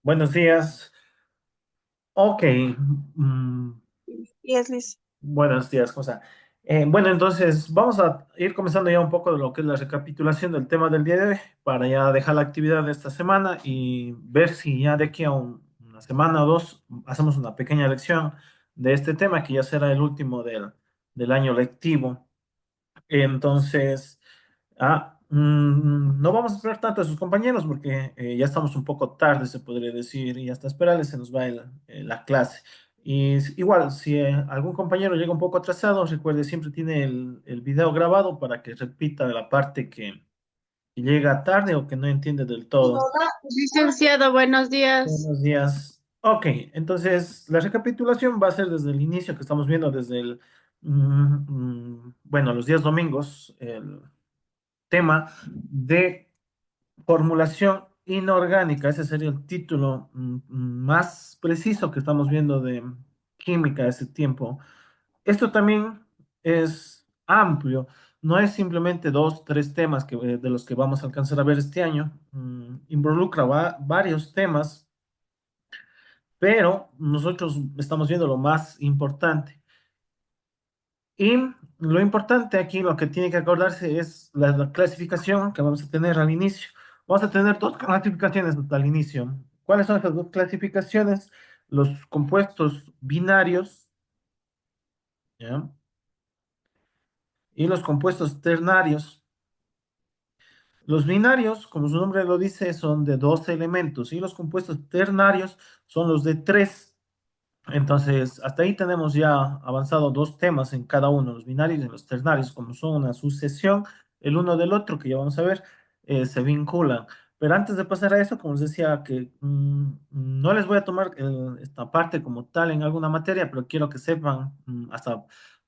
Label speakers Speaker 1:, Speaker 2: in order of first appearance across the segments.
Speaker 1: Buenos días. Ok. mm,
Speaker 2: Yes, Liz.
Speaker 1: Buenos días, Cosa. Bueno, entonces vamos a ir comenzando ya un poco de lo que es la recapitulación del tema del día de hoy para ya dejar la actividad de esta semana y ver si ya de aquí a una semana o dos hacemos una pequeña lección de este tema que ya será el último del año lectivo. Entonces, no vamos a esperar tanto a sus compañeros porque ya estamos un poco tarde, se podría decir, y hasta esperarles se nos va la clase. Igual, si algún compañero llega un poco atrasado, recuerde, siempre tiene el video grabado para que repita la parte que llega tarde o que no entiende del todo.
Speaker 2: Licenciado, buenos días.
Speaker 1: Buenos días. Ok, entonces la recapitulación va a ser desde el inicio que estamos viendo, desde bueno, los días domingos, tema de formulación inorgánica. Ese sería el título más preciso que estamos viendo de química de ese tiempo. Esto también es amplio. No es simplemente dos, tres temas de los que vamos a alcanzar a ver este año. Involucra varios temas, pero nosotros estamos viendo lo más importante. Y lo importante aquí, lo que tiene que acordarse es la clasificación que vamos a tener al inicio. Vamos a tener dos clasificaciones al inicio. ¿Cuáles son esas dos clasificaciones? Los compuestos binarios, ¿ya? Y los compuestos ternarios. Los binarios, como su nombre lo dice, son de dos elementos y los compuestos ternarios son los de tres. Entonces, hasta ahí tenemos ya avanzado dos temas en cada uno, los binarios y los ternarios, como son una sucesión el uno del otro, que ya vamos a ver, se vinculan. Pero antes de pasar a eso, como les decía, que no les voy a tomar esta parte como tal en alguna materia, pero quiero que sepan, hasta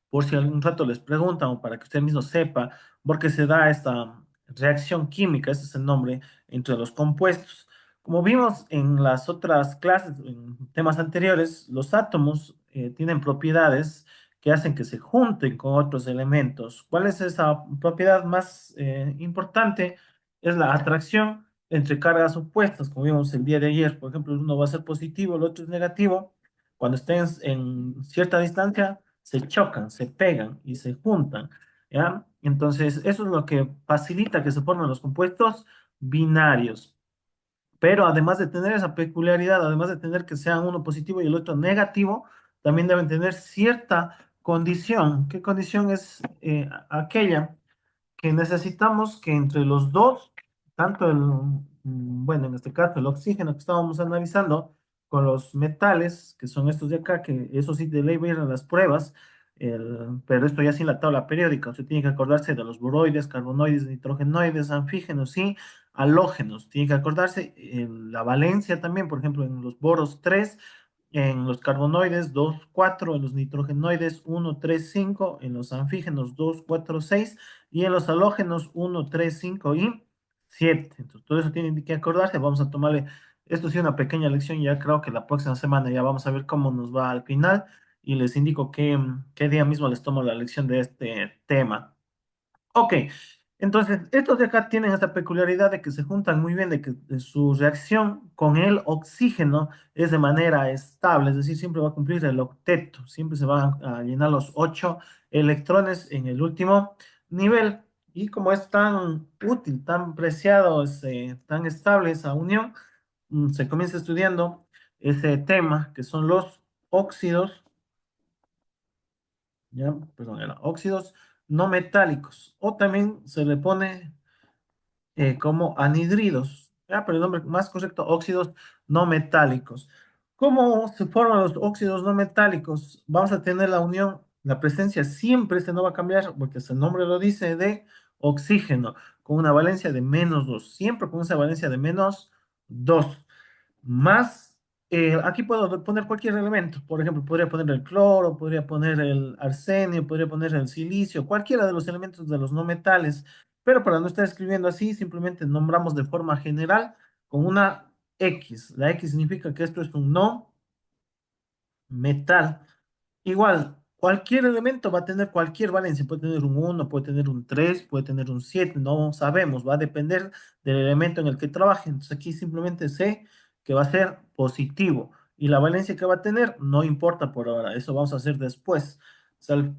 Speaker 1: por si algún rato les preguntan o para que usted mismo sepa, por qué se da esta reacción química, ese es el nombre, entre los compuestos. Como vimos en las otras clases, en temas anteriores, los átomos tienen propiedades que hacen que se junten con otros elementos. ¿Cuál es esa propiedad más importante? Es la atracción entre cargas opuestas, como vimos el día de ayer. Por ejemplo, uno va a ser positivo, el otro es negativo. Cuando estén en cierta distancia, se chocan, se pegan y se juntan, ¿ya? Entonces, eso es lo que facilita que se formen los compuestos binarios. Pero además de tener esa peculiaridad, además de tener que sean uno positivo y el otro negativo, también deben tener cierta condición. ¿Qué condición es aquella que necesitamos que entre los dos, tanto bueno, en este caso el oxígeno que estábamos analizando, con los metales, que son estos de acá, que eso sí de ley va a ir en las pruebas, pero esto ya sin la tabla periódica, usted tiene que acordarse de los boroides, carbonoides, nitrogenoides, anfígenos y halógenos, tiene que acordarse la valencia también, por ejemplo, en los boros 3, en los carbonoides 2 4, en los nitrogenoides 1 3 5, en los anfígenos 2 4 6 y en los halógenos 1 3 5 y 7. Entonces, todo eso tienen que acordarse. Vamos a tomarle, esto sí, una pequeña lección. Ya creo que la próxima semana ya vamos a ver cómo nos va al final y les indico qué día mismo les tomo la lección de este tema. Ok, entonces estos de acá tienen esta peculiaridad de que se juntan muy bien, de que su reacción con el oxígeno es de manera estable, es decir, siempre va a cumplir el octeto, siempre se van a llenar los 8 electrones en el último nivel. Y como es tan útil, tan preciado, tan estable esa unión, se comienza estudiando ese tema que son los óxidos, ya, perdón, eran óxidos no metálicos, o también se le pone como anhidridos, ¿ya? Pero el nombre más correcto, óxidos no metálicos. ¿Cómo se forman los óxidos no metálicos? Vamos a tener la unión, la presencia siempre se no va a cambiar, porque el nombre lo dice, de oxígeno, con una valencia de -2, siempre con esa valencia de -2 más, aquí puedo poner cualquier elemento. Por ejemplo, podría poner el cloro, podría poner el arsenio, podría poner el silicio, cualquiera de los elementos de los no metales. Pero para no estar escribiendo así, simplemente nombramos de forma general con una X. La X significa que esto es un no metal. Igual, cualquier elemento va a tener cualquier valencia, puede tener un 1, puede tener un 3, puede tener un 7, no sabemos, va a depender del elemento en el que trabaje. Entonces aquí simplemente sé que va a ser positivo. Y la valencia que va a tener no importa por ahora, eso vamos a hacer después. O sea, al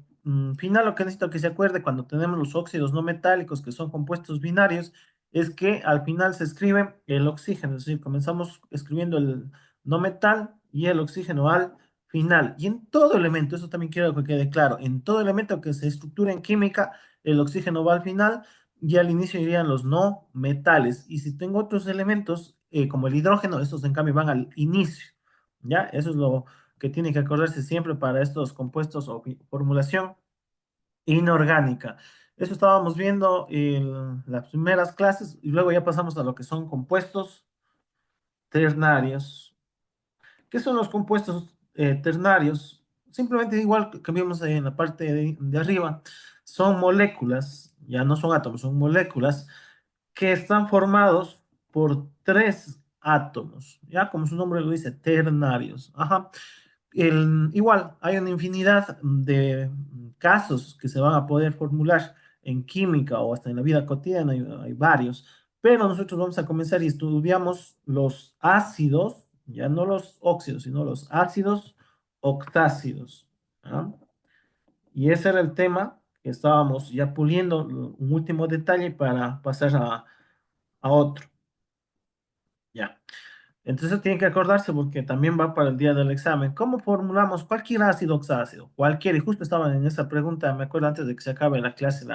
Speaker 1: final lo que necesito que se acuerde cuando tenemos los óxidos no metálicos, que son compuestos binarios, es que al final se escribe el oxígeno, es decir, comenzamos escribiendo el no metal y el oxígeno al final. Y en todo elemento, eso también quiero que quede claro, en todo elemento que se estructura en química, el oxígeno va al final y al inicio irían los no metales. Y si tengo otros elementos, como el hidrógeno, estos en cambio van al inicio. ¿Ya? Eso es lo que tiene que acordarse siempre para estos compuestos o formulación inorgánica. Eso estábamos viendo en las primeras clases y luego ya pasamos a lo que son compuestos ternarios. ¿Qué son los compuestos ternarios? Simplemente igual que vimos ahí en la parte de arriba, son moléculas, ya no son átomos, son moléculas que están formados por tres átomos, ya como su nombre lo dice, ternarios. Ajá. Igual, hay una infinidad de casos que se van a poder formular en química o hasta en la vida cotidiana, hay varios, pero nosotros vamos a comenzar y estudiamos los ácidos, ya no los óxidos, sino los ácidos octácidos. ¿Ah? Y ese era el tema que estábamos ya puliendo, un último detalle para pasar a otro. Ya. Entonces tienen que acordarse porque también va para el día del examen. ¿Cómo formulamos cualquier ácido oxácido? Cualquier, y justo estaban en esa pregunta, me acuerdo antes de que se acabe la clase,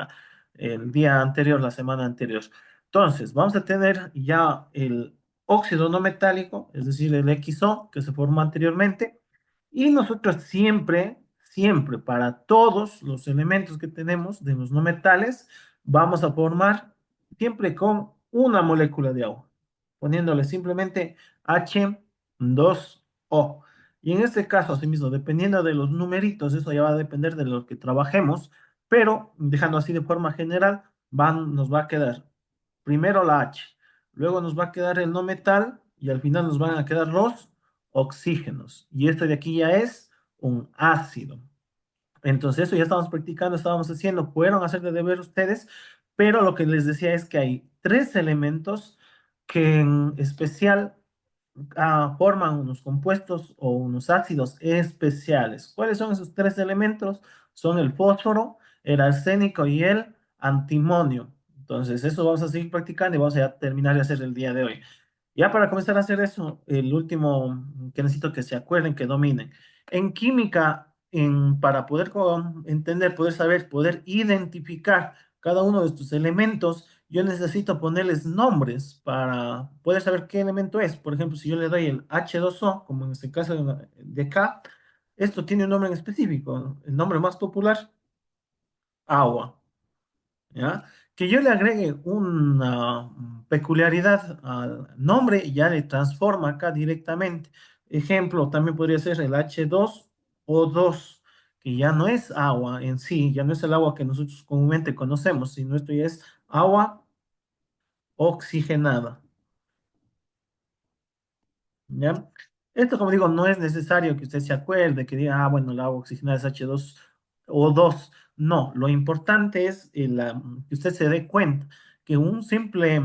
Speaker 1: el día anterior, la semana anterior. Entonces, vamos a tener ya el óxido no metálico, es decir, el XO que se formó anteriormente, y nosotros siempre, siempre, para todos los elementos que tenemos de los no metales, vamos a formar siempre con una molécula de agua, poniéndole simplemente H2O. Y en este caso, asimismo, dependiendo de los numeritos, eso ya va a depender de lo que trabajemos, pero dejando así de forma general, nos va a quedar primero la H, luego nos va a quedar el no metal y al final nos van a quedar los oxígenos. Y esto de aquí ya es un ácido. Entonces, eso ya estamos practicando, estábamos haciendo, pudieron hacer de deber ustedes, pero lo que les decía es que hay tres elementos que en especial forman unos compuestos o unos ácidos especiales. ¿Cuáles son esos tres elementos? Son el fósforo, el arsénico y el antimonio. Entonces, eso vamos a seguir practicando y vamos a terminar de hacer el día de hoy. Ya para comenzar a hacer eso, el último que necesito que se acuerden, que dominen. En química, para poder entender, poder saber, poder identificar cada uno de estos elementos, yo necesito ponerles nombres para poder saber qué elemento es. Por ejemplo, si yo le doy el H2O, como en este caso de acá, esto tiene un nombre en específico. El nombre más popular, agua. ¿Ya? Que yo le agregue una peculiaridad al nombre y ya le transforma acá directamente. Ejemplo, también podría ser el H2O2, que ya no es agua en sí, ya no es el agua que nosotros comúnmente conocemos, sino esto ya es agua oxigenada. ¿Ya? Esto, como digo, no es necesario que usted se acuerde, que diga, bueno, el agua oxigenada es H2O2. No, lo importante es que usted se dé cuenta que un simple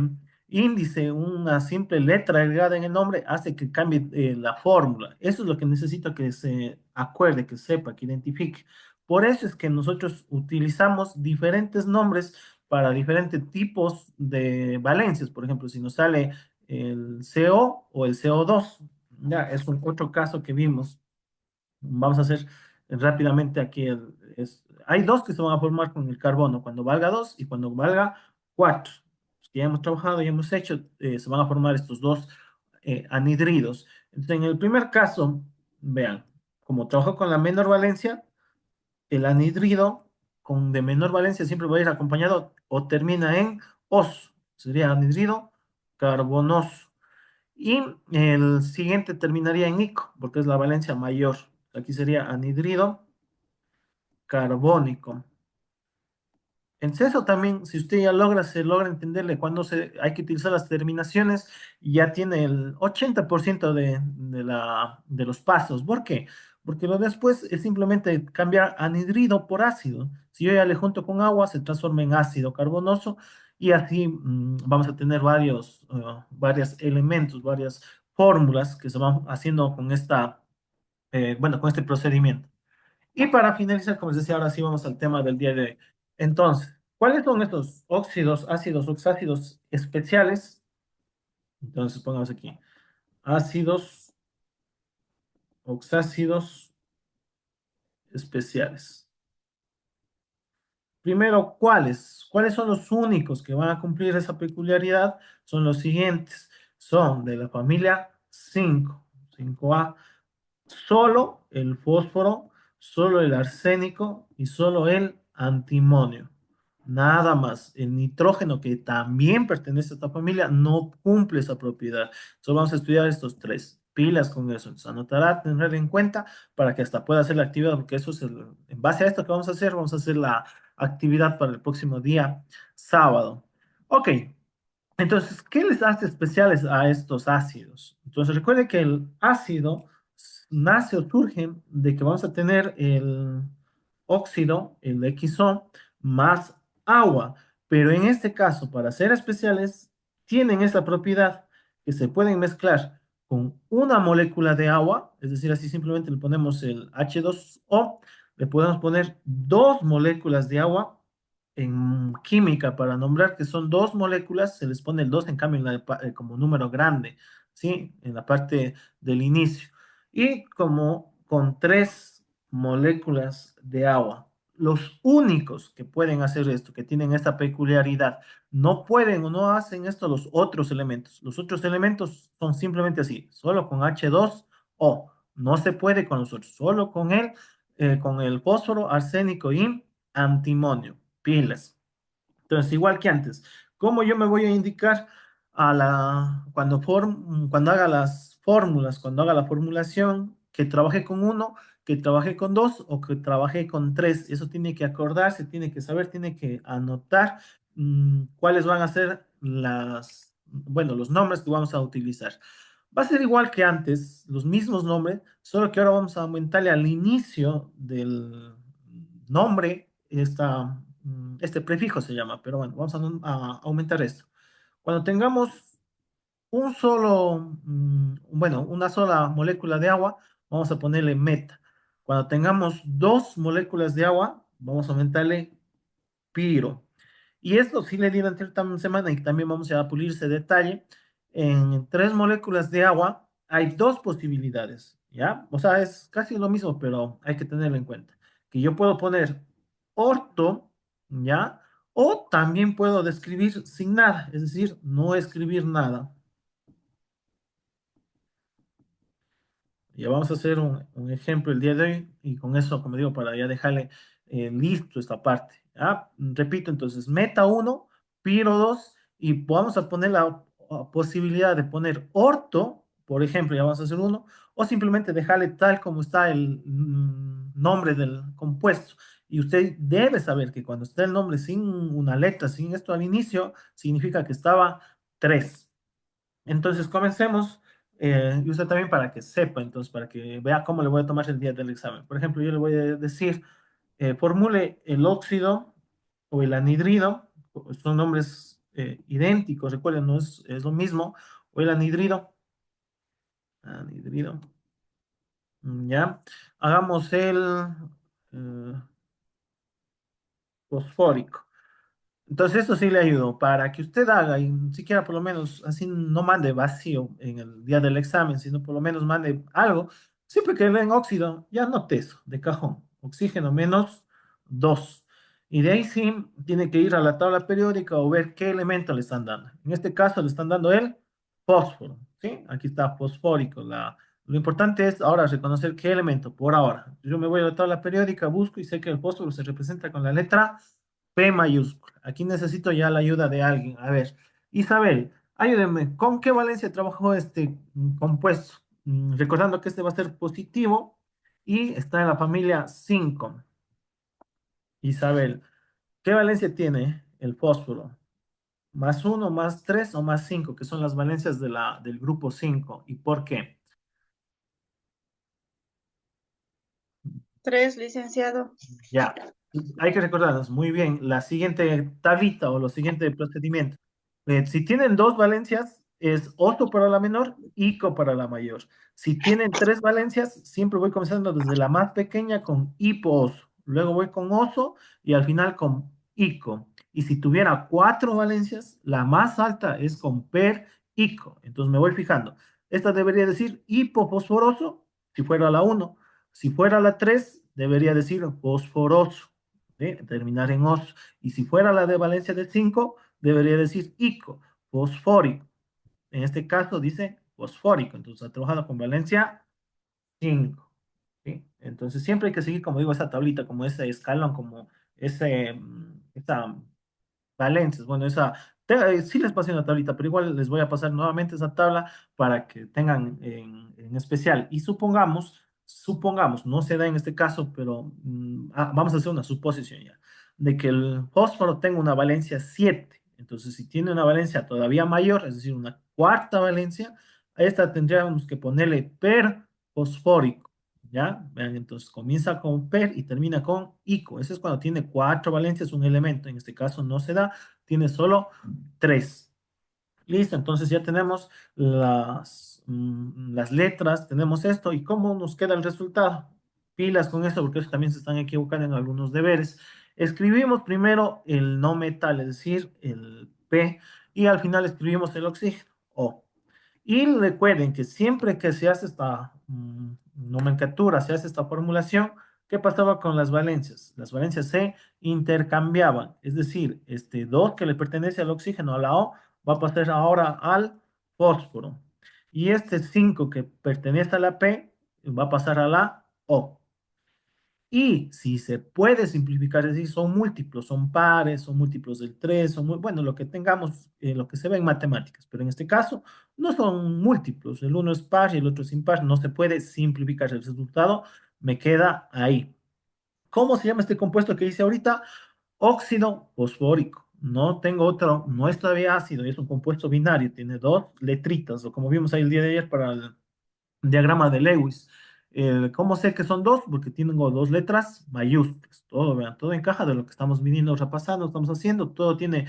Speaker 1: índice, una simple letra agregada en el nombre hace que cambie la fórmula. Eso es lo que necesito que se acuerde, que sepa, que identifique. Por eso es que nosotros utilizamos diferentes nombres para diferentes tipos de valencias. Por ejemplo, si nos sale el CO o el CO2. Ya, es un otro caso que vimos. Vamos a hacer rápidamente aquí. Hay dos que se van a formar con el carbono, cuando valga 2 y cuando valga 4. Que ya hemos trabajado y hemos hecho, se van a formar estos dos anhidridos. Entonces, en el primer caso, vean, como trabajo con la menor valencia, el anhidrido con de menor valencia siempre va a ir acompañado o termina en os. Sería anhidrido carbonoso. Y el siguiente terminaría en ico, porque es la valencia mayor. Aquí sería anhidrido carbónico. Entonces eso también, si usted ya se logra entenderle cuando hay que utilizar las terminaciones, ya tiene el 80% de los pasos. ¿Por qué? Porque lo después es simplemente cambiar anhidrido por ácido. Si yo ya le junto con agua, se transforma en ácido carbonoso y así vamos a tener varios elementos, varias fórmulas que se van haciendo con bueno, con este procedimiento. Y para finalizar, como les decía, ahora sí vamos al tema del día de hoy. Entonces, ¿cuáles son estos óxidos, ácidos, oxácidos especiales? Entonces, pongamos aquí, ácidos, oxácidos especiales. Primero, ¿cuáles? ¿Cuáles son los únicos que van a cumplir esa peculiaridad? Son los siguientes. Son de la familia 5, 5A. Solo el fósforo, solo el arsénico y solo el antimonio. Nada más. El nitrógeno, que también pertenece a esta familia, no cumple esa propiedad. Solo vamos a estudiar estos tres. Pilas con eso. Entonces, anotará, tener en cuenta para que hasta pueda hacer la actividad, porque eso es en base a esto que vamos a hacer la actividad para el próximo día, sábado. Ok, entonces, ¿qué les hace especiales a estos ácidos? Entonces, recuerde que el ácido nace o surge de que vamos a tener el óxido, el XO, más agua. Pero en este caso, para ser especiales, tienen esta propiedad que se pueden mezclar con una molécula de agua, es decir, así simplemente le ponemos el H2O, le podemos poner dos moléculas de agua en química para nombrar que son dos moléculas, se les pone el 2 en cambio como número grande, ¿sí? En la parte del inicio. Y como con tres moléculas de agua. Los únicos que pueden hacer esto, que tienen esta peculiaridad, no pueden o no hacen esto los otros elementos. Los otros elementos son simplemente así, solo con H2O. No se puede con los otros, solo con el fósforo, arsénico y antimonio, pilas. Entonces, igual que antes, ¿cómo yo me voy a indicar cuando haga las fórmulas, cuando haga la formulación, que trabaje con uno, que trabaje con dos o que trabaje con tres? Eso tiene que acordarse, tiene que saber, tiene que anotar cuáles van a ser bueno, los nombres que vamos a utilizar. Va a ser igual que antes, los mismos nombres, solo que ahora vamos a aumentarle al inicio del nombre este prefijo se llama, pero bueno, vamos a aumentar esto. Cuando tengamos bueno, una sola molécula de agua, vamos a ponerle meta. Cuando tengamos dos moléculas de agua, vamos a aumentarle piro. Y esto sí le dieron cierta semana y también vamos a pulir ese detalle. En tres moléculas de agua hay dos posibilidades, ¿ya? O sea, es casi lo mismo, pero hay que tenerlo en cuenta. Que yo puedo poner orto, ¿ya? O también puedo describir sin nada, es decir, no escribir nada. Ya vamos a hacer un ejemplo el día de hoy y con eso, como digo, para ya dejarle listo esta parte. ¿Ya? Repito, entonces, meta uno, piro 2 y vamos a poner la posibilidad de poner orto, por ejemplo, ya vamos a hacer uno, o simplemente dejarle tal como está el nombre del compuesto. Y usted debe saber que cuando está el nombre sin una letra, sin esto al inicio, significa que estaba 3. Entonces, comencemos. Y usted también para que sepa, entonces, para que vea cómo le voy a tomar el día del examen. Por ejemplo, yo le voy a decir, formule el óxido o el anhidrido, son nombres idénticos, recuerden, no es lo mismo, o el anhidrido, ¿ya? Hagamos el eh, fosfórico. Entonces, eso sí le ayudó para que usted haga y siquiera por lo menos así no mande vacío en el día del examen, sino por lo menos mande algo. Siempre que leen óxido, ya note eso, de cajón. Oxígeno menos 2. Y de ahí sí tiene que ir a la tabla periódica o ver qué elemento le están dando. En este caso le están dando el fósforo, ¿sí? Aquí está fosfórico. Lo importante es ahora reconocer qué elemento, por ahora. Yo me voy a la tabla periódica, busco y sé que el fósforo se representa con la letra P mayúscula. Aquí necesito ya la ayuda de alguien. A ver, Isabel, ayúdeme. ¿Con qué valencia trabajó este compuesto? Recordando que este va a ser positivo y está en la familia 5. Isabel, ¿qué valencia tiene el fósforo? ¿Más uno, más 3 o más 5? Que son las valencias del grupo 5. ¿Y por qué?
Speaker 2: Tres, licenciado.
Speaker 1: Ya, hay que recordarnos muy bien la siguiente tablita o lo siguiente procedimiento. Si tienen dos valencias, es oso para la menor, ico para la mayor. Si tienen tres valencias, siempre voy comenzando desde la más pequeña con hipo-oso, luego voy con oso y al final con ico. Y si tuviera cuatro valencias, la más alta es con per-ico. Entonces me voy fijando. Esta debería decir hipofosforoso si fuera la uno. Si fuera la 3 debería decir fosforoso, ¿sí? Terminar en os. Y si fuera la de valencia de 5 debería decir ico, fosfórico. En este caso dice fosfórico, entonces ha trabajado con valencia 5. ¿Sí? Entonces siempre hay que seguir, como digo, esa tablita, como ese escalón, como esa valencias. Bueno, sí les pasé una tablita, pero igual les voy a pasar nuevamente esa tabla para que tengan en especial. Y supongamos, no se da en este caso, pero vamos a hacer una suposición ya, de que el fósforo tenga una valencia 7. Entonces, si tiene una valencia todavía mayor, es decir, una cuarta valencia, a esta tendríamos que ponerle per fosfórico. ¿Ya? Vean, entonces comienza con per y termina con ico. Ese es cuando tiene cuatro valencias un elemento. En este caso no se da, tiene solo tres. Listo, entonces ya tenemos las letras, tenemos esto. ¿Y cómo nos queda el resultado? Pilas con esto, porque eso también se están equivocando en algunos deberes. Escribimos primero el no metal, es decir, el P, y al final escribimos el oxígeno, O. Y recuerden que siempre que se hace esta nomenclatura, se hace esta formulación, ¿qué pasaba con las valencias? Las valencias se intercambiaban, es decir, este 2 que le pertenece al oxígeno, a la O, va a pasar ahora al fósforo. Y este 5 que pertenece a la P va a pasar a la O. Y si se puede simplificar, es decir, son múltiplos, son pares, son múltiplos del 3, bueno, lo que tengamos, lo que se ve en matemáticas, pero en este caso no son múltiplos, el uno es par y el otro es impar, no se puede simplificar, el resultado me queda ahí. ¿Cómo se llama este compuesto que hice ahorita? Óxido fosfórico. No tengo otro, no es todavía ácido, es un compuesto binario, tiene dos letritas, o como vimos ahí el día de ayer para el diagrama de Lewis. ¿Cómo sé que son dos? Porque tengo dos letras mayúsculas. Todo, vean, todo encaja de lo que estamos viniendo repasando, estamos haciendo, todo tiene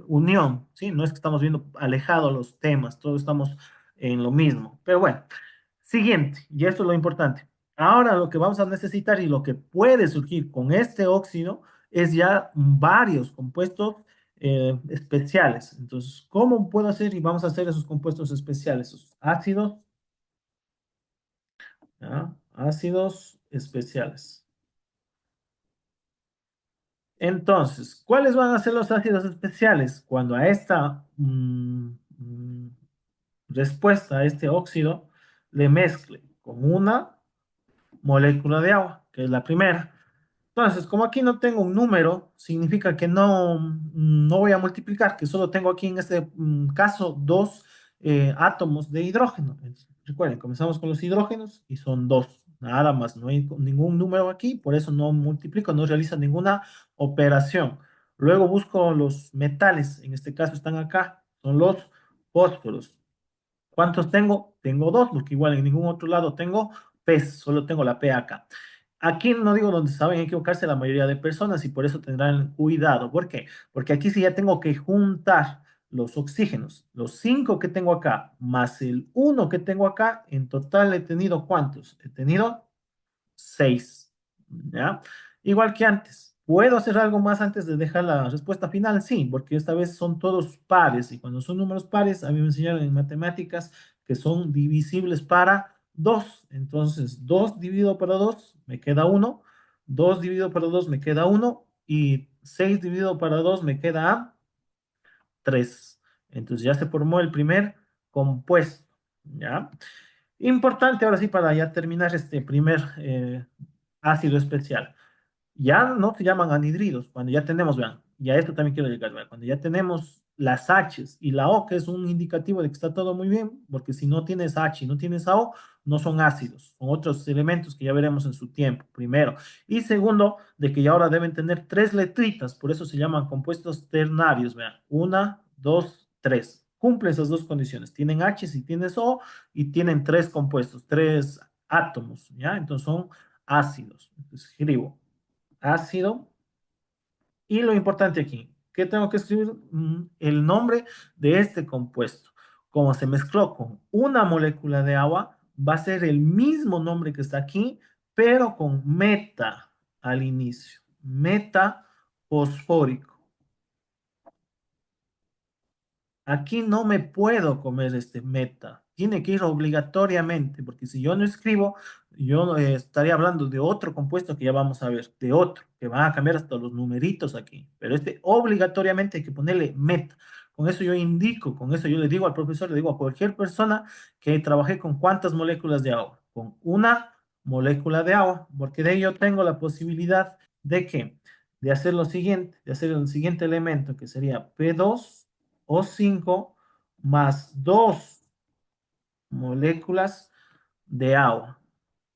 Speaker 1: unión, ¿sí? No es que estamos viendo alejados los temas, todos estamos en lo mismo. Pero bueno, siguiente, y esto es lo importante. Ahora lo que vamos a necesitar y lo que puede surgir con este óxido es ya varios compuestos especiales. Entonces, ¿cómo puedo hacer? Y vamos a hacer esos compuestos especiales, esos ácidos, ¿ya? Ácidos especiales. Entonces, ¿cuáles van a ser los ácidos especiales? Cuando a esta respuesta, a este óxido, le mezcle con una molécula de agua, que es la primera. Entonces, como aquí no tengo un número, significa que no voy a multiplicar, que solo tengo aquí en este caso dos átomos de hidrógeno. Entonces, recuerden, comenzamos con los hidrógenos y son dos, nada más, no hay ningún número aquí, por eso no multiplico, no realizo ninguna operación. Luego busco los metales, en este caso están acá, son los fósforos. ¿Cuántos tengo? Tengo dos, porque igual en ningún otro lado tengo P's, solo tengo la P acá. Aquí no digo donde saben equivocarse la mayoría de personas y por eso tendrán cuidado. ¿Por qué? Porque aquí sí ya tengo que juntar los oxígenos, los 5 que tengo acá, más el uno que tengo acá, en total he tenido ¿cuántos? He tenido 6. ¿Ya? Igual que antes. ¿Puedo hacer algo más antes de dejar la respuesta final? Sí, porque esta vez son todos pares y cuando son números pares, a mí me enseñaron en matemáticas que son divisibles para 2. Entonces, 2 dividido para 2 me queda uno, 2 dividido para 2 me queda uno y 6 dividido para 2 me queda 3. Entonces ya se formó el primer compuesto. ¿Ya? Importante ahora sí para ya terminar este primer ácido especial. Ya no se llaman anhidridos, cuando ya tenemos, vean, ya esto también quiero llegar, vean, cuando ya tenemos las H's y la O, que es un indicativo de que está todo muy bien, porque si no tienes H y no tienes O, no son ácidos, son otros elementos que ya veremos en su tiempo, primero. Y segundo, de que ya ahora deben tener tres letritas, por eso se llaman compuestos ternarios, vean, una, dos, tres. Cumple esas dos condiciones, tienen H si tienes O y tienen tres compuestos, tres átomos, ¿ya? Entonces son ácidos. Entonces, escribo ácido. Y lo importante aquí, ¿qué tengo que escribir? El nombre de este compuesto. como se mezcló con una molécula de agua, va a ser el mismo nombre que está aquí, pero con meta al inicio. Meta fosfórico. Aquí no me puedo comer este meta. Tiene que ir obligatoriamente, porque si yo no escribo, yo estaría hablando de otro compuesto que ya vamos a ver, de otro, que van a cambiar hasta los numeritos aquí. Pero este obligatoriamente hay que ponerle meta. Con eso yo indico, con eso yo le digo al profesor, le digo a cualquier persona que trabajé con cuántas moléculas de agua, con una molécula de agua, porque de ello tengo la posibilidad de que, de hacer lo siguiente, de hacer el siguiente elemento, que sería P2 o 5 más 2 moléculas de agua.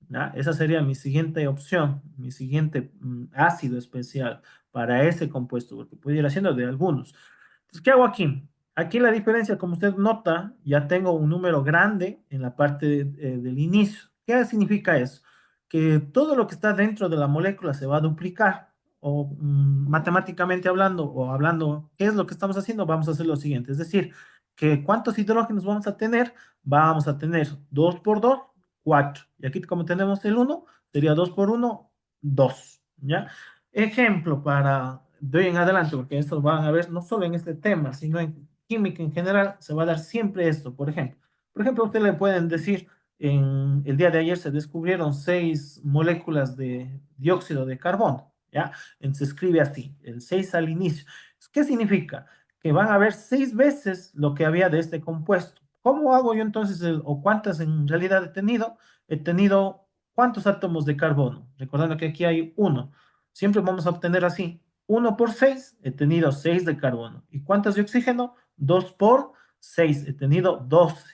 Speaker 1: ¿Ya? Esa sería mi siguiente opción, mi siguiente ácido especial para ese compuesto, porque puede ir haciendo de algunos. Entonces, ¿qué hago aquí? Aquí la diferencia, como usted nota, ya tengo un número grande en la parte del inicio. ¿Qué significa eso? Que todo lo que está dentro de la molécula se va a duplicar, o matemáticamente hablando, o hablando, ¿qué es lo que estamos haciendo? Vamos a hacer lo siguiente, es decir, que ¿cuántos hidrógenos vamos a tener? Vamos a tener 2 por 2 4. Y aquí como tenemos el uno sería 2 por uno 2. ¿Ya? Ejemplo para de hoy en adelante, porque esto van a ver no solo en este tema, sino en química en general, se va a dar siempre esto. Por ejemplo, a usted le pueden decir, en el día de ayer se descubrieron 6 moléculas de dióxido de carbono, ¿ya? Se escribe así, el 6 al inicio. ¿Qué significa? Que van a ver 6 veces lo que había de este compuesto. ¿Cómo hago yo entonces, o cuántas en realidad he tenido? He tenido cuántos átomos de carbono, recordando que aquí hay uno. Siempre vamos a obtener así, uno por 6, he tenido 6 de carbono. ¿Y cuántas de oxígeno? 2 por 6, he tenido 12.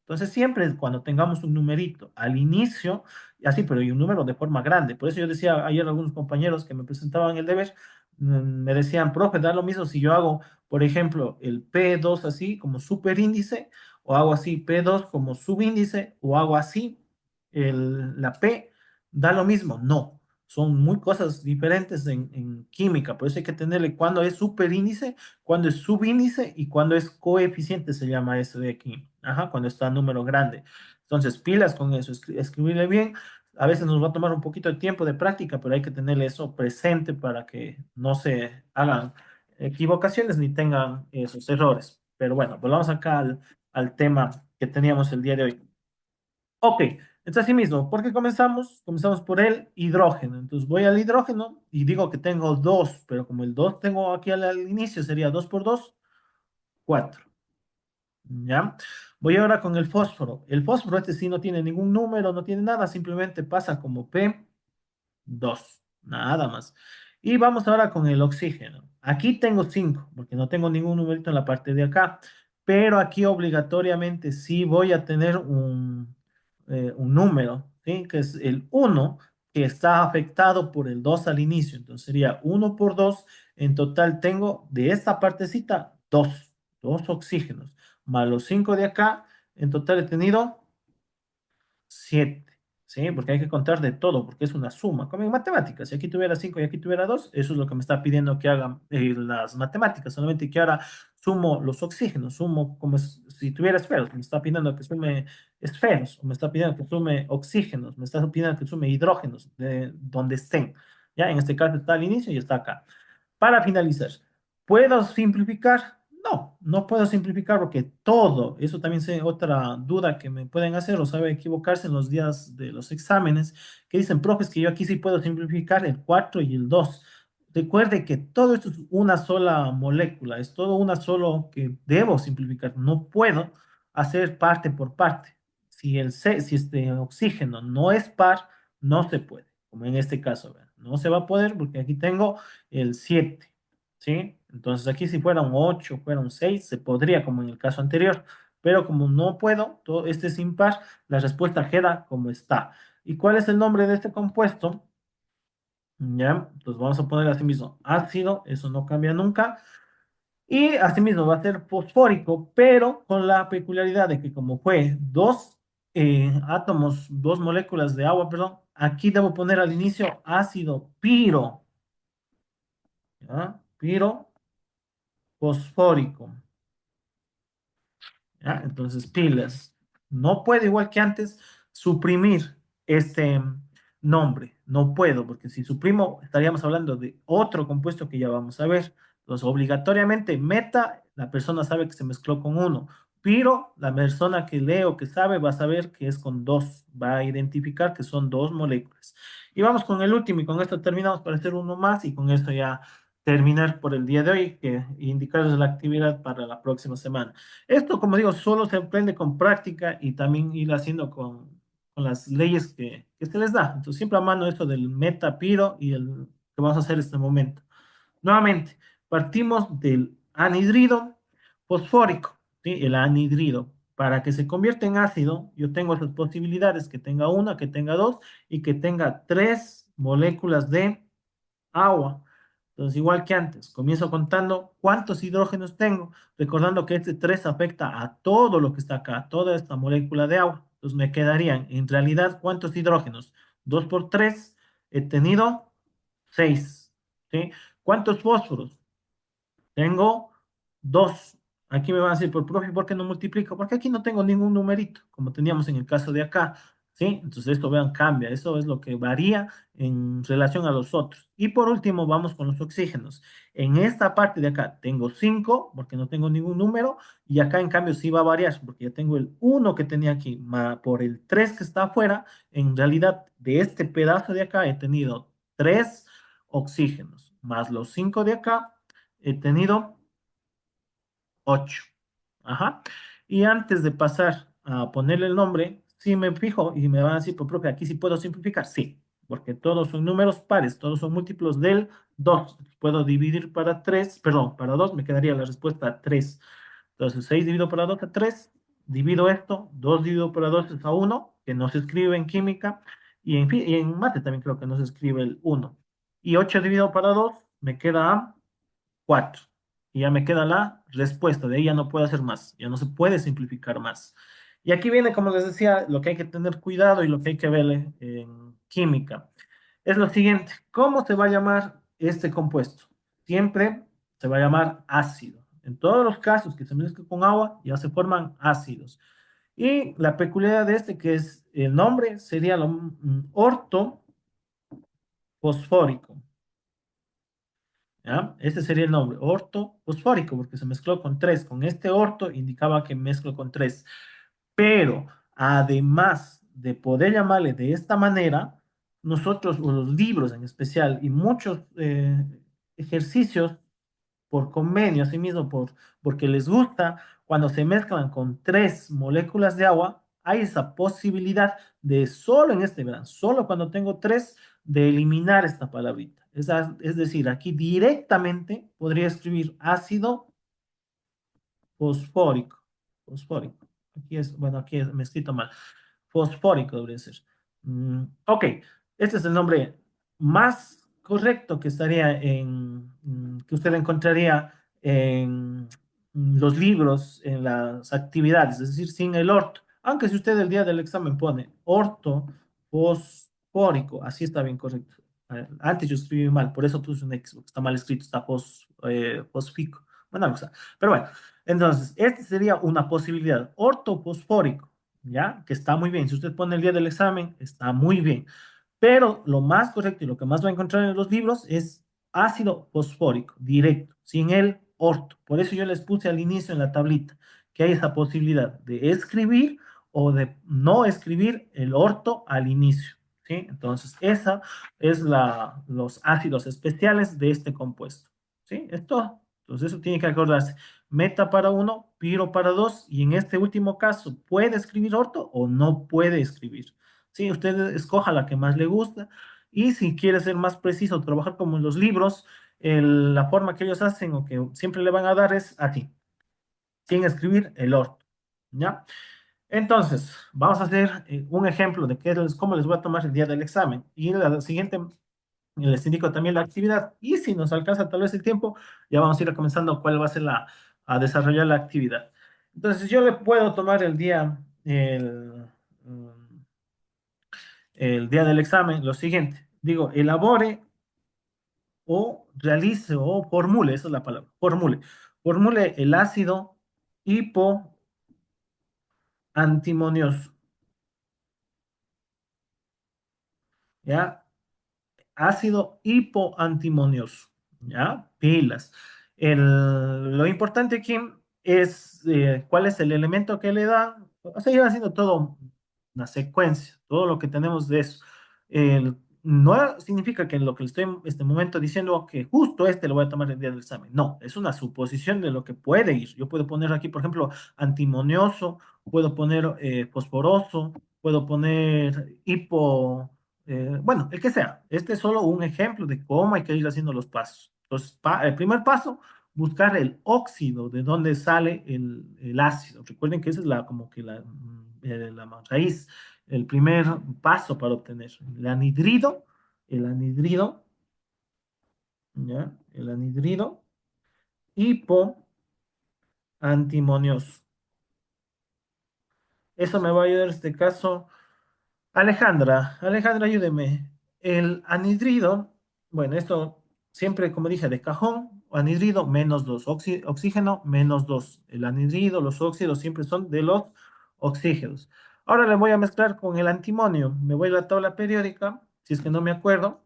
Speaker 1: Entonces siempre cuando tengamos un numerito al inicio, y así, pero hay un número de forma grande. Por eso yo decía ayer a algunos compañeros que me presentaban el deber, me decían, profe, da lo mismo si yo hago, por ejemplo, el P2 así como superíndice, o hago así P2 como subíndice, o hago así la P, da lo mismo. No, son muy cosas diferentes en química, por eso hay que tenerle cuándo es superíndice, cuándo es subíndice y cuándo es coeficiente, se llama eso de aquí. Ajá, cuando está número grande. Entonces, pilas con eso, escribirle bien. A veces nos va a tomar un poquito de tiempo de práctica, pero hay que tenerle eso presente para que no se hagan equivocaciones ni tengan esos errores. Pero bueno, volvamos acá al tema que teníamos el día de hoy. Ok, entonces así mismo, ¿por qué comenzamos? Comenzamos por el hidrógeno. Entonces voy al hidrógeno y digo que tengo 2, pero como el 2 tengo aquí al inicio, sería 2 por 2, 4. ¿Ya? Voy ahora con el fósforo. El fósforo, este sí no tiene ningún número, no tiene nada, simplemente pasa como P2, nada más. Y vamos ahora con el oxígeno. Aquí tengo 5, porque no tengo ningún numerito en la parte de acá, pero aquí obligatoriamente sí voy a tener un número, ¿sí? Que es el uno, que está afectado por el 2 al inicio. Entonces sería uno por 2. En total tengo de esta partecita 2 oxígenos, más los 5 de acá. En total he tenido 7, ¿sí? Porque hay que contar de todo, porque es una suma, como en matemáticas. Si aquí tuviera 5 y aquí tuviera 2, eso es lo que me está pidiendo que hagan las matemáticas, solamente que ahora sumo los oxígenos, sumo como si tuviera esferos, me está pidiendo que sume esferos, o me está pidiendo que sume oxígenos, me está pidiendo que sume hidrógenos de donde estén. Ya, en este caso está al inicio y está acá. Para finalizar, ¿puedo simplificar? No, no puedo simplificar porque todo, eso también es otra duda que me pueden hacer o sabe equivocarse en los días de los exámenes, que dicen, profes, que yo aquí sí puedo simplificar el 4 y el 2. Recuerde que todo esto es una sola molécula, es todo una solo que debo simplificar, no puedo hacer parte por parte. Si este oxígeno no es par, no se puede, como en este caso, ¿verdad? No se va a poder porque aquí tengo el 7, ¿sí? Entonces aquí si fuera un 8, fuera un 6, se podría como en el caso anterior, pero como no puedo, todo este es impar, la respuesta queda como está. ¿Y cuál es el nombre de este compuesto? Ya, entonces vamos a poner así mismo ácido, eso no cambia nunca. Y asimismo va a ser fosfórico, pero con la peculiaridad de que como fue dos átomos, dos moléculas de agua, perdón, aquí debo poner al inicio ácido piro, ¿ya? Piro fosfórico. ¿ya? Entonces, pilas. No puedo, igual que antes, suprimir este nombre. No puedo, porque si suprimo, estaríamos hablando de otro compuesto que ya vamos a ver. Entonces, obligatoriamente, meta, la persona sabe que se mezcló con uno. Pero la persona que lee o que sabe va a saber que es con dos. Va a identificar que son dos moléculas. Y vamos con el último, y con esto terminamos para hacer uno más, y con esto ya terminar por el día de hoy, que indicarles la actividad para la próxima semana. Esto, como digo, solo se aprende con práctica y también ir haciendo con las leyes que se les da. Entonces, siempre a mano esto del metapiro y el que vamos a hacer en este momento. Nuevamente, partimos del anhidrido fosfórico, ¿sí? El anhidrido. Para que se convierta en ácido, yo tengo esas posibilidades, que tenga una, que tenga dos y que tenga tres moléculas de agua. Entonces, igual que antes, comienzo contando cuántos hidrógenos tengo, recordando que este 3 afecta a todo lo que está acá, a toda esta molécula de agua. Entonces, me quedarían, en realidad, ¿cuántos hidrógenos? 2 por 3, he tenido 6. ¿Sí? ¿Cuántos fósforos? Tengo dos. Aquí me van a decir, por profe, ¿por qué no multiplico? Porque aquí no tengo ningún numerito, como teníamos en el caso de acá. ¿Sí? Entonces esto, vean, cambia. Eso es lo que varía en relación a los otros. Y por último, vamos con los oxígenos. En esta parte de acá tengo 5, porque no tengo ningún número, y acá en cambio sí va a variar, porque ya tengo el uno que tenía aquí, por el 3 que está afuera. En realidad, de este pedazo de acá he tenido 3 oxígenos, más los 5 de acá he tenido 8. Ajá. Y antes de pasar a ponerle el nombre, si me fijo y me van a decir, por profe, aquí sí puedo simplificar. Sí, porque todos son números pares, todos son múltiplos del 2. Puedo dividir para 3, perdón, para 2 me quedaría la respuesta 3. Entonces, 6 dividido para 2 a 3, divido esto, 2 dividido para 2 es a 1, que no se escribe en química, y en mate también creo que no se escribe el 1. Y 8 dividido para 2 me queda a 4. Y ya me queda la respuesta, de ahí ya no puedo hacer más, ya no se puede simplificar más. Y aquí viene, como les decía, lo que hay que tener cuidado y lo que hay que ver en química. Es lo siguiente, ¿cómo se va a llamar este compuesto? Siempre se va a llamar ácido. En todos los casos que se mezcla con agua, ya se forman ácidos. Y la peculiaridad de este, que es el nombre, sería lo ortofosfórico. ¿Ya? Este sería el nombre, orto fosfórico, porque se mezcló con 3. Con este orto indicaba que mezclo con 3. Pero además de poder llamarle de esta manera, nosotros, o los libros en especial, y muchos ejercicios por convenio, asimismo, porque les gusta, cuando se mezclan con 3 moléculas de agua, hay esa posibilidad de solo en este, verán, solo cuando tengo 3, de eliminar esta palabrita. Es decir, aquí directamente podría escribir ácido fosfórico. Fosfórico. Aquí es, bueno, me he escrito mal. Fosfórico debería ser. Ok, este es el nombre más correcto que estaría que usted encontraría en los libros, en las actividades, es decir, sin el orto. Aunque si usted el día del examen pone orto fosfórico, así está bien correcto. Antes yo escribí mal, por eso puse un X, porque está mal escrito, está fosfico. Bueno, algo está. Pero bueno, entonces, este sería una posibilidad. Ortofosfórico, ¿ya? Que está muy bien. Si usted pone el día del examen, está muy bien. Pero lo más correcto y lo que más va a encontrar en los libros es ácido fosfórico, directo, sin el orto. Por eso yo les puse al inicio en la tablita que hay esa posibilidad de escribir o de no escribir el orto al inicio. ¿Sí? Entonces, esa es los ácidos especiales de este compuesto. ¿Sí? Esto, entonces eso tiene que acordarse. Meta para uno, piro para dos, y en este último caso, ¿puede escribir orto o no puede escribir? Sí, usted escoja la que más le gusta, y si quiere ser más preciso, trabajar como en los libros, la forma que ellos hacen o que siempre le van a dar es aquí, sin escribir el orto. ¿Ya? Entonces, vamos a hacer un ejemplo de cómo les voy a tomar el día del examen. Y en la siguiente les indico también la actividad. Y si nos alcanza tal vez el tiempo, ya vamos a ir comenzando cuál va a ser a desarrollar la actividad. Entonces, yo le puedo tomar el día del examen lo siguiente. Digo, elabore o realice o formule, esa es la palabra, formule. Formule el ácido hipoclorito. antimonioso, ¿ya? Ácido hipoantimonioso, ¿ya? Pilas. Lo importante aquí es cuál es el elemento que le dan. O sea, iba haciendo todo una secuencia, todo lo que tenemos de eso. No significa que lo que le estoy en este momento diciendo que justo este lo voy a tomar el día del examen. No, es una suposición de lo que puede ir. Yo puedo poner aquí, por ejemplo, antimonioso, puedo poner fosforoso, puedo poner bueno, el que sea. Este es solo un ejemplo de cómo hay que ir haciendo los pasos. Entonces, el primer paso, buscar el óxido de donde sale el ácido. Recuerden que esa es como que la raíz, el primer paso para obtener el anhidrido, ¿ya? El anhidrido hipoantimonioso. Eso me va a ayudar en este caso. Alejandra, ayúdeme. El anhidrido, bueno, esto siempre, como dije, de cajón, anhidrido menos 2, oxígeno menos 2. El anhidrido, los óxidos siempre son de los oxígenos. Ahora le voy a mezclar con el antimonio. Me voy a la tabla periódica, si es que no me acuerdo,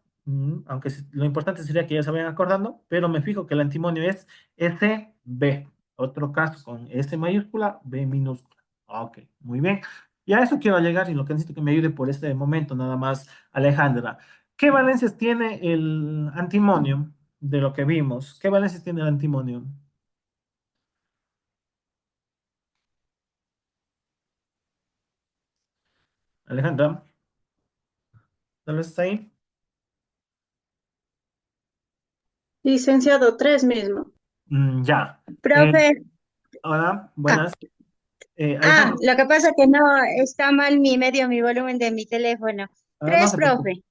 Speaker 1: aunque lo importante sería que ya se vayan acordando, pero me fijo que el antimonio es SB. Otro caso con S mayúscula, B minúscula. Ok, muy bien. Y a eso quiero llegar y lo que necesito que me ayude por este momento, nada más, Alejandra. ¿Qué valencias tiene el antimonio de lo que vimos? ¿Qué valencias tiene el antimonio? Alejandra, ¿tal vez está ahí?
Speaker 2: Licenciado, tres mismo.
Speaker 1: Ya. Eh,
Speaker 2: Profe,
Speaker 1: Hola,
Speaker 2: ah,
Speaker 1: buenas. Alejandra,
Speaker 2: lo que pasa que no está mal mi volumen de mi teléfono.
Speaker 1: no
Speaker 2: Tres,
Speaker 1: se preocupe.
Speaker 2: profe.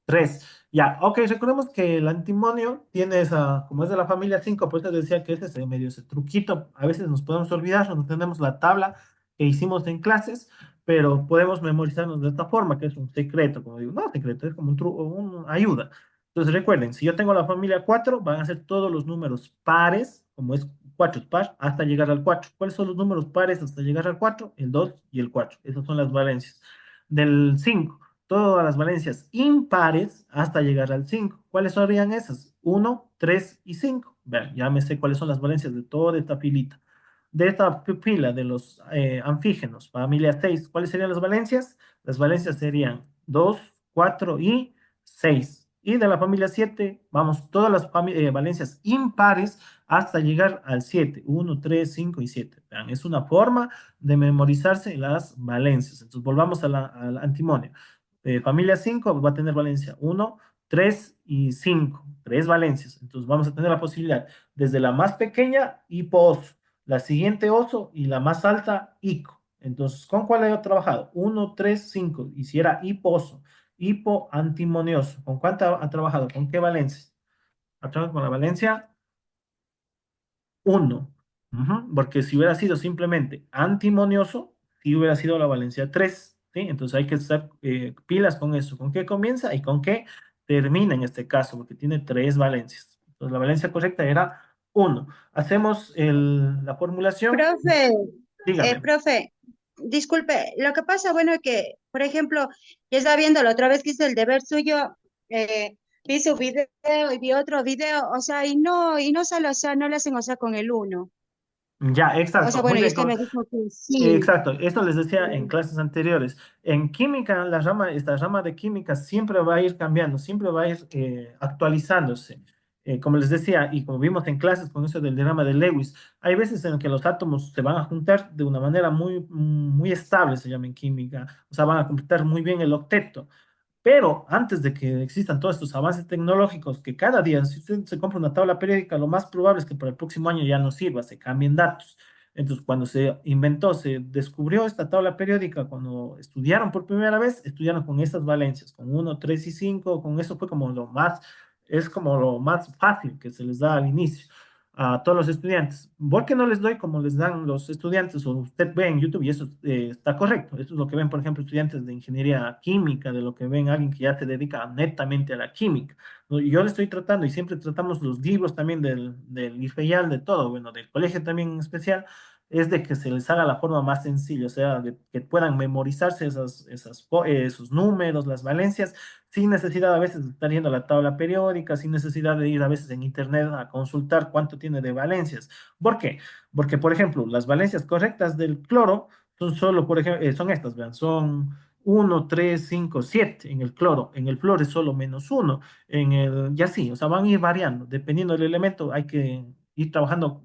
Speaker 1: Tres. Ya, ok, recordemos que el antimonio tiene esa, como es de la familia 5, pues te decía que ese es medio ese truquito. A veces nos podemos olvidar, no tenemos la tabla que hicimos en clases, pero podemos memorizarnos de esta forma, que es un secreto, como digo, no secreto, es como un truco, una ayuda. Entonces recuerden, si yo tengo la familia 4, van a ser todos los números pares, como es 4 es par, hasta llegar al 4. ¿Cuáles son los números pares hasta llegar al 4? El 2 y el 4. Esas son las valencias. Del 5 todas las valencias impares hasta llegar al 5. ¿Cuáles serían esas? Uno, 3 y 5. Vean, ya me sé cuáles son las valencias de toda esta filita. De esta pila de los anfígenos, familia 6, ¿cuáles serían las valencias? Las valencias serían 2, 4 y 6. Y de la familia 7, vamos todas las valencias impares hasta llegar al 7. 1, 3, 5 y 7. Vean, es una forma de memorizarse las valencias. Entonces, volvamos al antimonio. Familia 5 va a tener valencia uno, 3 y 5, tres valencias. Entonces vamos a tener la posibilidad desde la más pequeña, hipo-oso, la siguiente oso y la más alta, ico. Entonces, ¿con cuál he trabajado? Uno, 3, 5. Y si era hipo-oso, hipo-antimonioso, ¿con cuánta ha trabajado? ¿Con qué valencia? Ha trabajado con la valencia uno. Porque si hubiera sido simplemente antimonioso, sí hubiera sido la valencia 3, ¿sí? Entonces hay que estar pilas con eso. ¿Con qué comienza y con qué termina en este caso? Porque tiene tres valencias. Entonces la valencia correcta era uno. Hacemos la formulación.
Speaker 2: Profe,
Speaker 1: Dígame.
Speaker 2: profe, disculpe, lo que pasa, bueno, es que, por ejemplo, yo estaba viendo la otra vez que hice el deber suyo, vi su video y vi otro video, o sea, y no sale, o sea, no le hacen, o sea, con el uno.
Speaker 1: Ya,
Speaker 2: O sea,
Speaker 1: exacto. Muy
Speaker 2: bueno, y
Speaker 1: bien.
Speaker 2: usted me dijo que sí.
Speaker 1: Exacto, esto les decía en clases anteriores. En química, esta rama de química siempre va a ir cambiando, siempre va a ir actualizándose. Como les decía, y como vimos en clases con eso del diagrama de Lewis, hay veces en que los átomos se van a juntar de una manera muy estable, se llama en química, o sea, van a completar muy bien el octeto. Pero antes de que existan todos estos avances tecnológicos, que cada día, si usted se compra una tabla periódica, lo más probable es que para el próximo año ya no sirva, se cambien datos. Entonces, cuando se inventó, se descubrió esta tabla periódica, cuando estudiaron por primera vez, estudiaron con estas valencias, con uno, 3 y 5. Con eso fue como es como lo más fácil que se les da al inicio a todos los estudiantes. ¿Por qué no les doy como les dan los estudiantes o usted ve en YouTube y eso está correcto? Eso es lo que ven, por ejemplo, estudiantes de ingeniería química, de lo que ven alguien que ya se dedica netamente a la química. ¿No? Y yo le estoy tratando y siempre tratamos los libros también del IFEIAL, de todo, bueno, del colegio también en especial, es de que se les haga la forma más sencilla, o sea, de que puedan memorizarse esos números, las valencias, sin necesidad a veces de estar yendo a la tabla periódica, sin necesidad de ir a veces en internet a consultar cuánto tiene de valencias. ¿Por qué? Porque, por ejemplo, las valencias correctas del cloro son solo, por ejemplo, son estas, vean, son 1, 3, 5, 7 en el cloro, en el flúor es solo -1, y así, o sea, van a ir variando, dependiendo del elemento, hay que ir trabajando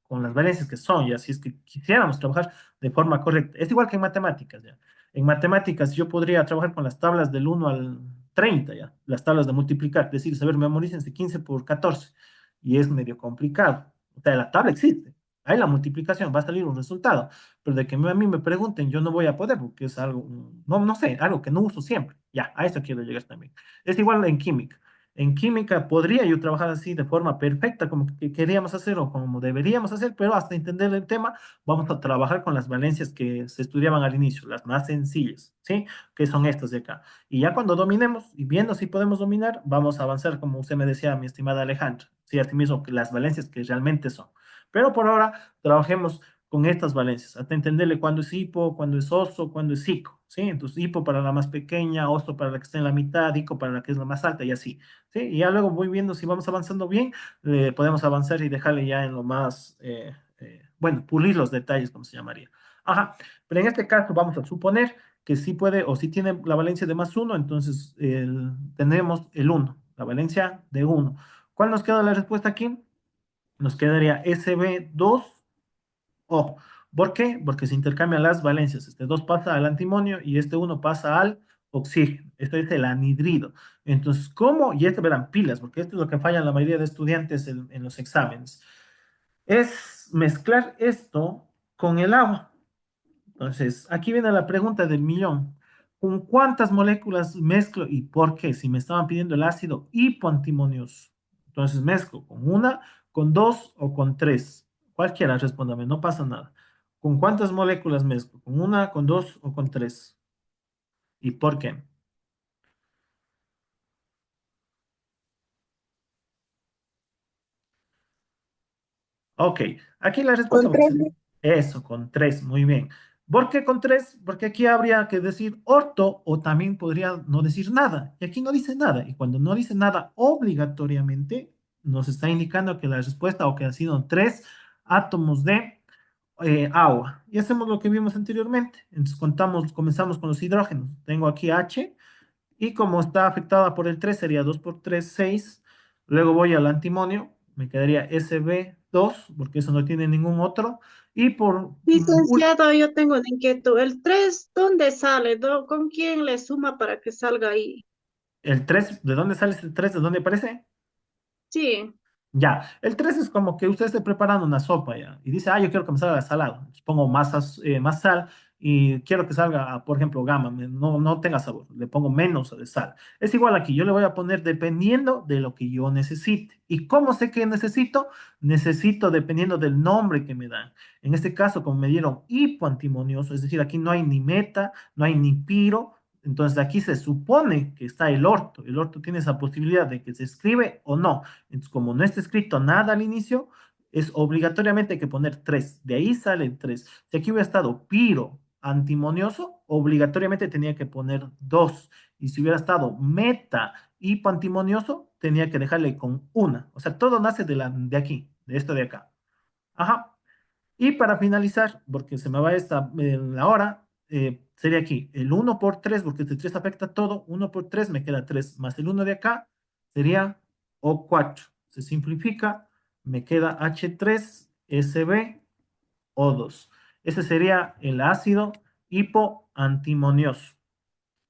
Speaker 1: con las valencias que son, y así es que quisiéramos trabajar de forma correcta. Es igual que en matemáticas, ¿ya? En matemáticas yo podría trabajar con las tablas del 1 al 30, ¿ya? Las tablas de multiplicar, es decir, saber, memorícense 15 por 14, y es medio complicado. O sea, la tabla existe, hay la multiplicación, va a salir un resultado, pero de que a mí me pregunten, yo no voy a poder porque es algo, no sé, algo que no uso siempre. Ya, a eso quiero llegar también. Es igual en química. En química podría yo trabajar así de forma perfecta como que queríamos hacer o como deberíamos hacer, pero hasta entender el tema vamos a trabajar con las valencias que se estudiaban al inicio, las más sencillas, ¿sí? Que son estas de acá. Y ya cuando dominemos y viendo si podemos dominar, vamos a avanzar, como usted me decía, mi estimada Alejandra, sí, así mismo que las valencias que realmente son. Pero por ahora trabajemos con estas valencias, hasta entenderle cuándo es hipo, cuándo es oso, cuándo es ico, ¿sí? Entonces, hipo para la más pequeña, oso para la que está en la mitad, ico para la que es la más alta y así, ¿sí? Y ya luego voy viendo si vamos avanzando bien, podemos avanzar y dejarle ya en lo más, bueno, pulir los detalles, como se llamaría. Ajá, pero en este caso vamos a suponer que sí puede o sí tiene la valencia de +1, entonces tendremos el 1, la valencia de 1. ¿Cuál nos queda la respuesta aquí? Nos quedaría Sb2O. ¿Por qué? Porque se intercambian las valencias. Este 2 pasa al antimonio y este 1 pasa al oxígeno. Esto es el anhidrido. Entonces, ¿cómo? Y esto verán pilas, porque esto es lo que fallan la mayoría de estudiantes en los exámenes. Es mezclar esto con el agua. Entonces, aquí viene la pregunta del millón. ¿Con cuántas moléculas mezclo y por qué? Si me estaban pidiendo el ácido hipoantimonioso. Entonces, mezclo con una, con dos o con tres. Cualquiera, respóndame, no pasa nada. ¿Con cuántas moléculas mezclo? ¿Con una, con dos o con tres? ¿Y por qué? Ok, aquí la respuesta,
Speaker 2: Con
Speaker 1: porque
Speaker 2: tres.
Speaker 1: eso, con tres, muy bien. ¿Por qué con tres? Porque aquí habría que decir orto o también podría no decir nada. Y aquí no dice nada. Y cuando no dice nada obligatoriamente, nos está indicando que la respuesta o que han sido tres átomos de agua. Y hacemos lo que vimos anteriormente. Entonces comenzamos con los hidrógenos. Tengo aquí H. Y como está afectada por el 3 sería 2 por 3 6. Luego voy al antimonio, me quedaría Sb2, porque eso no tiene ningún otro. Y por
Speaker 3: Licenciado, yo tengo una inquietud. ¿El 3 dónde sale? ¿Con quién le suma para que salga ahí?
Speaker 1: el 3, ¿de dónde sale este 3? ¿De dónde aparece?
Speaker 3: Sí,
Speaker 1: Ya, el 3 es como que usted esté preparando una sopa ya y dice, yo quiero que me salga salado. Entonces pongo más sal y quiero que salga, por ejemplo, gama, no tenga sabor. Le pongo menos de sal. Es igual aquí, yo le voy a poner dependiendo de lo que yo necesite. ¿Y cómo sé que necesito? Necesito dependiendo del nombre que me dan. En este caso, como me dieron hipoantimonioso, es decir, aquí no hay ni meta, no hay ni piro. Entonces aquí se supone que está el orto. El orto tiene esa posibilidad de que se escribe o no. Entonces, como no está escrito nada al inicio, es obligatoriamente hay que poner 3. De ahí sale el 3. Si aquí hubiera estado piro antimonioso, obligatoriamente tenía que poner 2. Y si hubiera estado meta hipoantimonioso, tenía que dejarle con una. O sea, todo nace de aquí, de esto de acá. Ajá. Y para finalizar, porque se me va la hora, sería aquí el 1 por 3 porque este 3 afecta todo, 1 por 3 me queda 3 más el 1 de acá, sería O4. Se simplifica, me queda H3SbO2. Ese sería el ácido hipoantimonioso.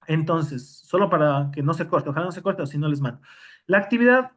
Speaker 1: Entonces, solo para que no se corte, ojalá no se corte, o si no les mando. La actividad